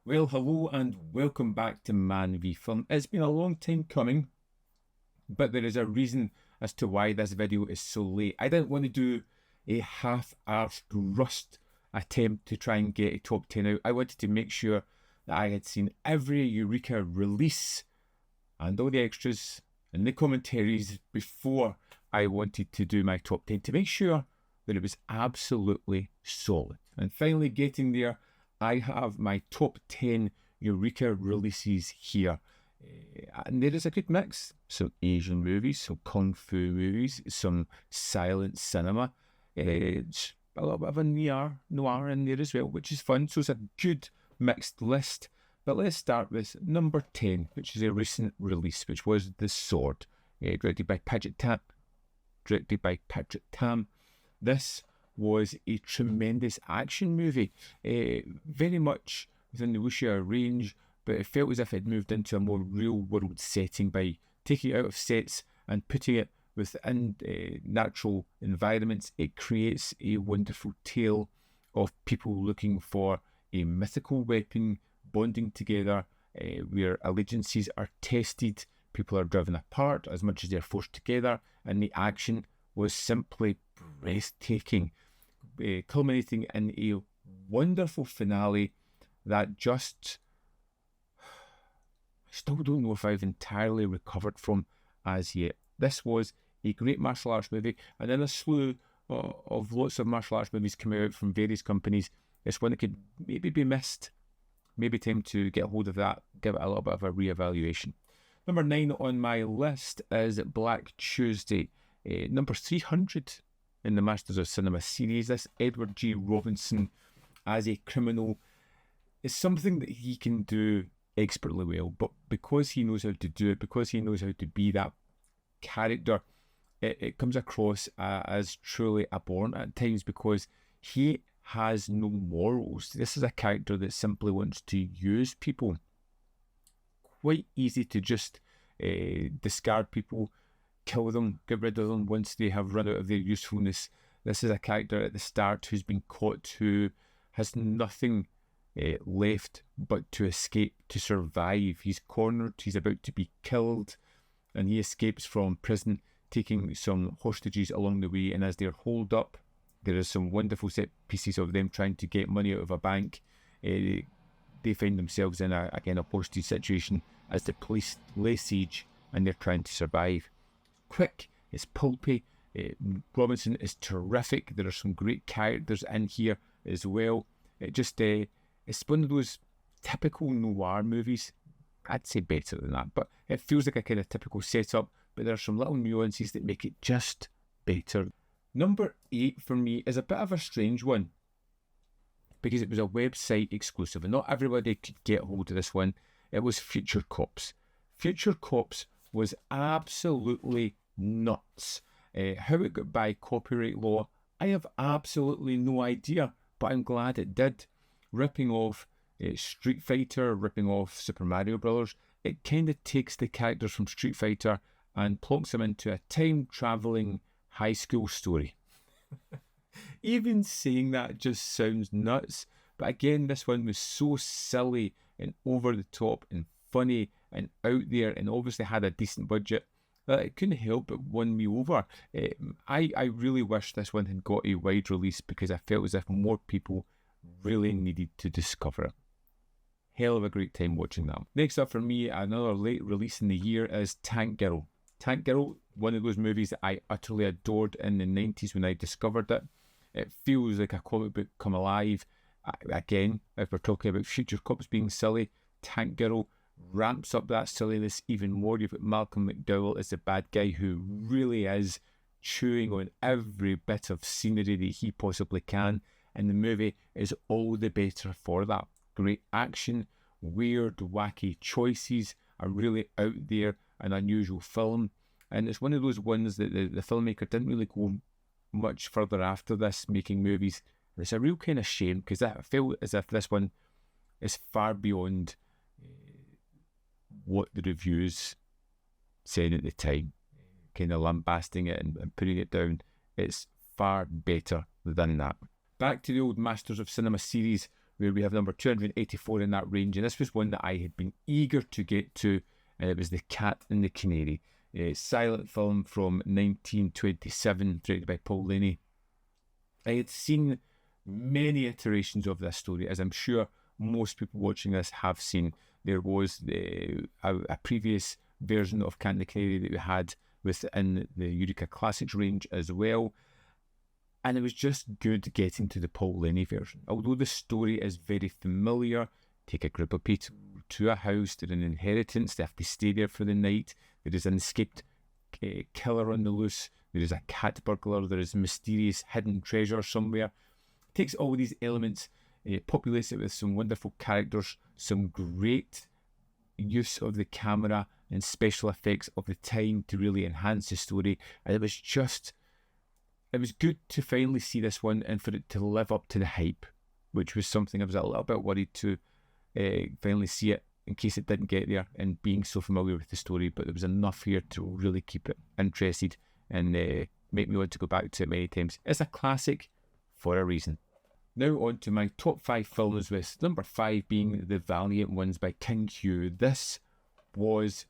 Well, hello and welcome back to ManVFilm. It's been a long time coming, but there is a reason as to why this video is so late. I didn't want to do a half-arsed rust attempt to try and get a top 10 out. I wanted to make sure that I had seen every Eureka release and all the extras and the commentaries before I wanted to do my top 10 to make sure that it was absolutely solid. And finally getting there, I have my top 10 Eureka releases here. And there is a good mix. Some Asian movies, some Kung Fu movies, some silent cinema. It's a little bit of a noir in there as well, which is fun. So it's a good mixed list. But let's start with number 10, which is a recent release, which was The Sword, directed by Patrick Tam. This was a tremendous action movie, very much within the wuxia range, but it felt as if it moved into a more real-world setting by taking it out of sets and putting it within natural environments. It creates a wonderful tale of people looking for a mythical weapon, bonding together, where allegiances are tested, people are driven apart as much as they're forced together, and the action was simply breathtaking, culminating in a wonderful finale that I still don't know if I've entirely recovered from as yet. This was a great martial arts movie, and then a slew of lots of martial arts movies coming out from various companies. It's one that could maybe be missed. Maybe time to get hold of that, give it a little bit of a re-evaluation. Number 9 on my list is Black Tuesday, number 300 in the Masters of Cinema series. This Edward G. Robinson as a criminal is something that he can do expertly well, but because he knows how to do it, because he knows how to be that character, it comes across as truly abhorrent at times because he has no morals. This is a character that simply wants to use people. Quite easy to just discard people, kill them, get rid of them once they have run out of their usefulness. This is a character at the start who's been caught, who has nothing left but to escape, to survive. He's cornered, he's about to be killed, and he escapes from prison, taking some hostages along the way, and as they're holed up, there is some wonderful set pieces of them trying to get money out of a bank. They find themselves in a hostage situation as the police lay siege and they're trying to survive. Quick, it's pulpy. Robinson is terrific. There are some great characters in here as well. It's one of those typical noir movies. I'd say better than that, but it feels like a kind of typical setup, but there are some little nuances that make it just better. Number 8 for me is a bit of a strange one because it was a website exclusive and not everybody could get hold of this one. It was Future Cops. Future Cops was absolutely nuts. How it got by copyright law, I have absolutely no idea, but I'm glad it did. Ripping off Street Fighter, ripping off Super Mario Brothers. It kind of takes the characters from Street Fighter and plonks them into a time-travelling high school story. Even saying that just sounds nuts, but again, this one was so silly and over the top and funny and out there and obviously had a decent budget that it couldn't help but won me over. I really wish this one had got a wide release because I felt as if more people really needed to discover it. Hell of a great time watching that. Next up for me, another late release in the year is Tank Girl. Tank Girl, one of those movies that I utterly adored in the 90s when I discovered it. It feels like a comic book come alive. Again, if we're talking about Future Cops being silly, Tank Girl ramps up that silliness even more. You've got Malcolm McDowell as the bad guy who really is chewing on every bit of scenery that he possibly can, and the movie is all the better for that. Great action, weird, wacky choices, a really out there and unusual film, and it's one of those ones that the filmmaker didn't really go much further after this, making movies. And it's a real kind of shame because I feel as if this one is far beyond what the reviews said at the time, kind of lambasting it and putting it down. It's far better than that. Back to the old Masters of Cinema series where we have number 284 in that range, and this was one that I had been eager to get to, and it was The Cat and the Canary, a silent film from 1927, directed by Paul Laney. I had seen many iterations of this story, as I'm sure most people watching this have seen. There was a previous version of Cat and the Canary that we had within the Eureka Classics range as well. And it was just good getting to the Paul Laney version. Although the story is very familiar, take a group of people to a house, they're an inheritance, they have to stay there for the night, there is an escaped killer on the loose, there is a cat burglar, there is mysterious hidden treasure somewhere. It takes all these elements, populates it with some wonderful characters, some great use of the camera and special effects of the time to really enhance the story. And it was good to finally see this one and for it to live up to the hype, which was something I was a little bit worried to finally see it in case it didn't get there, and being so familiar with the story. But there was enough here to really keep it interested and make me want to go back to it many times. It's a classic for a reason. Now on to my top 5 films, with number 5 being The Valiant Ones by King Hugh. This was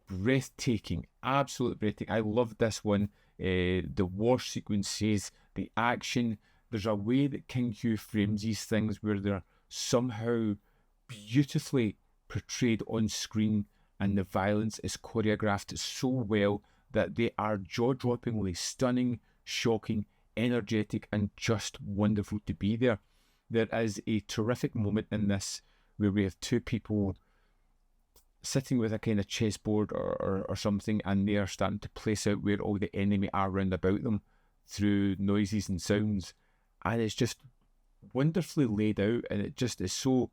breathtaking, absolutely breathtaking. I loved this one. The war sequences, the action. There's a way that King Hugh frames these things where they're somehow beautifully portrayed on screen, and the violence is choreographed so well that they are jaw-droppingly stunning, shocking, energetic, and just wonderful to be there. There is a terrific moment in this where we have two people sitting with a kind of chessboard or something, and they are starting to place out where all the enemy are round about them through noises and sounds, and it's just wonderfully laid out, and it just is so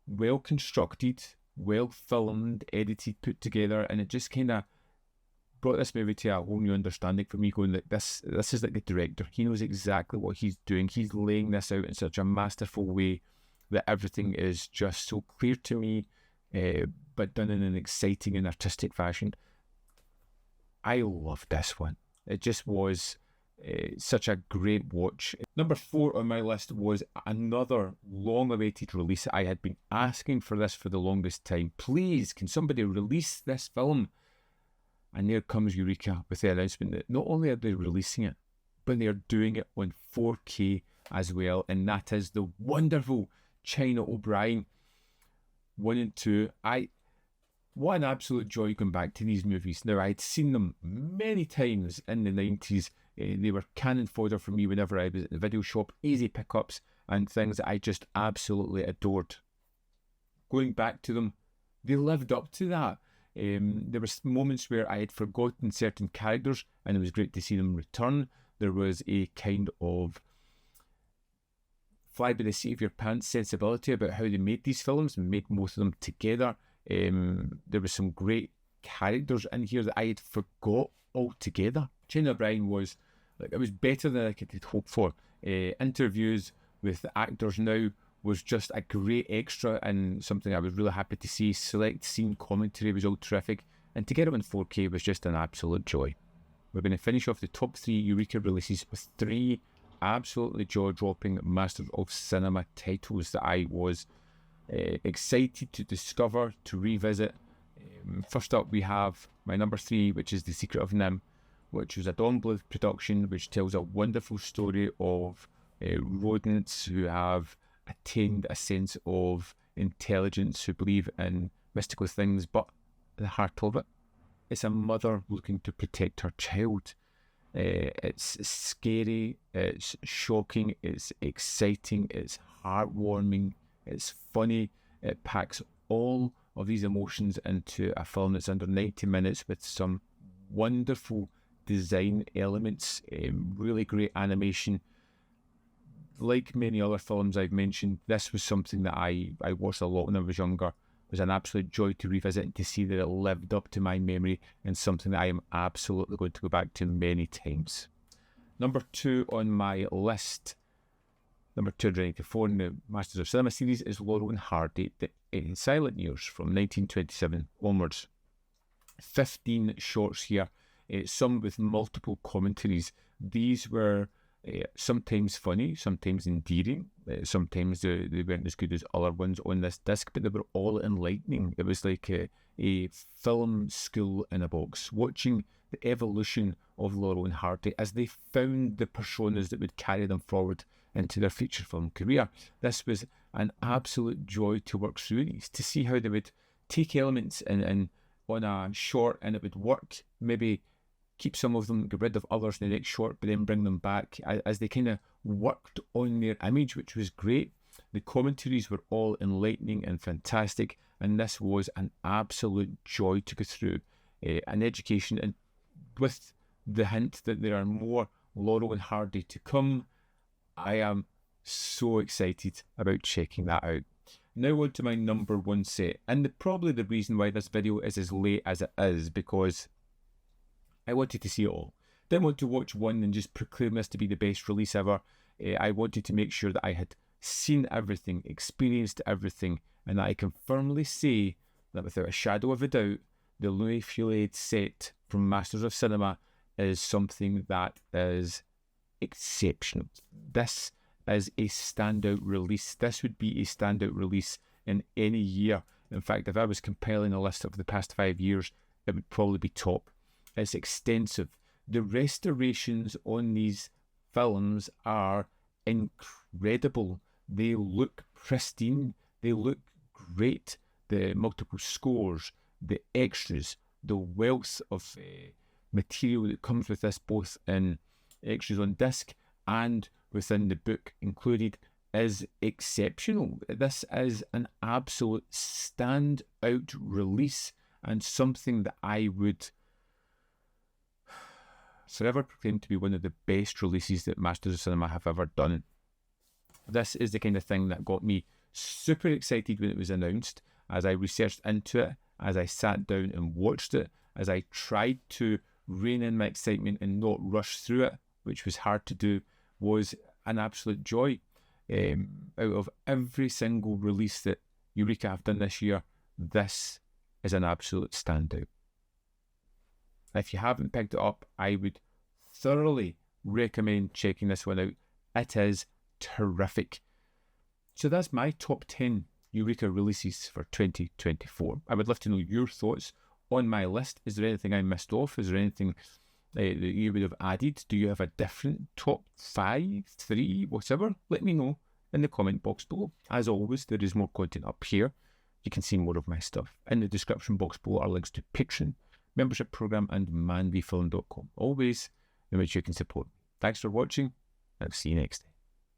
well constructed, well filmed, edited, put together, and it just kind of brought this movie to a whole new understanding for me, going like this is like the director. He knows exactly what he's doing. He's laying this out in such a masterful way that everything is just so clear to me, but done in an exciting and artistic fashion. I loved this one. It just was such a great watch. Number 4 on my list was another long-awaited release. I had been asking for this for the longest time. Please, can somebody release this film? And there comes Eureka with the announcement that not only are they releasing it, but they are doing it on 4K as well. And that is the wonderful China O'Brien 1 and 2. What an absolute joy going back to these movies. Now, I'd seen them many times in the 90s. They were cannon fodder for me whenever I was at the video shop. Easy pickups and things that I just absolutely adored. Going back to them, they lived up to that. There were moments where I had forgotten certain characters, and it was great to see them return. There was a kind of fly by the seat of your pants sensibility about how they made these films and made most of them together. There were some great characters in here that I had forgot altogether. China O'Brien was it was better than I could hope for. Interviews with the actors now was just a great extra and something I was really happy to see. Select scene commentary was all terrific, and to get it on 4K was just an absolute joy. We're going to finish off the top 3 Eureka releases with 3 absolutely jaw-dropping Masters of Cinema titles that I was excited to discover, to revisit. First up we have my number 3, which is The Secret of Nim, which was a Don Bluth production, which tells a wonderful story of rodents who have attained a sense of intelligence, who believe in mystical things, but at the heart of it, it's a mother looking to protect her child. It's scary, it's shocking, it's exciting, it's heartwarming, it's funny. It packs all of these emotions into a film that's under 90 minutes with some wonderful design elements, really great animation. Like many other films I've mentioned, this was something that I watched a lot when I was younger. It was an absolute joy to revisit and to see that it lived up to my memory, and something that I am absolutely going to go back to many times. Number 2 on my list, number 284 in the Masters of Cinema series, is Laurel and Hardy, in Silent Years from 1927 onwards. 15 shorts here, some with multiple commentaries. These were Sometimes funny, sometimes endearing, sometimes they weren't as good as other ones on this disc, but they were all enlightening. It was like a film school in a box, watching the evolution of Laurel and Hardy as they found the personas that would carry them forward into their feature film career. This was an absolute joy to work through these, to see how they would take elements and on a short and it would work, maybe keep some of them, get rid of others in the next short, but then bring them back as they kind of worked on their image, which was great. The commentaries were all enlightening and fantastic, and this was an absolute joy to go through. An education, and with the hint that there are more Laurel and Hardy to come, I am so excited about checking that out. Now on to my number one set, and probably the reason why this video is as late as it is, because I wanted to see it all. Didn't want to watch one and just proclaim this to be the best release ever. I wanted to make sure that I had seen everything, experienced everything, and that I can firmly say that without a shadow of a doubt, the Louis-Feuillade set from Masters of Cinema is something that is exceptional. This is a standout release. This would be a standout release in any year. In fact, if I was compiling a list of the past 5 years, it would probably be top. It's extensive. The restorations on these films are incredible. They look pristine. They look great. The multiple scores, the extras, the wealth of material that comes with this, both in extras on disc and within the book included, is exceptional. This is an absolute standout release and something that I would forever proclaim to be one of the best releases that Masters of Cinema have ever done. This is the kind of thing that got me super excited when it was announced, as I researched into it, as I sat down and watched it, as I tried to rein in my excitement and not rush through it, which was hard to do, was an absolute joy. Out of every single release that Eureka have done this year, this is an absolute standout. If you haven't picked it up, I would thoroughly recommend checking this one out. It is terrific. So that's my top 10 Eureka releases for 2024. I would love to know your thoughts on my list. Is there anything I missed off? Is there anything that you would have added? Do you have a different top 5, 3, whatever? Let me know in the comment box below. As always, there is more content up here. You can see more of my stuff. In the description box below are links to Patreon, membership program, and ManVFilm.com. Always in which you can support me. Thanks for watching, and I'll see you next time.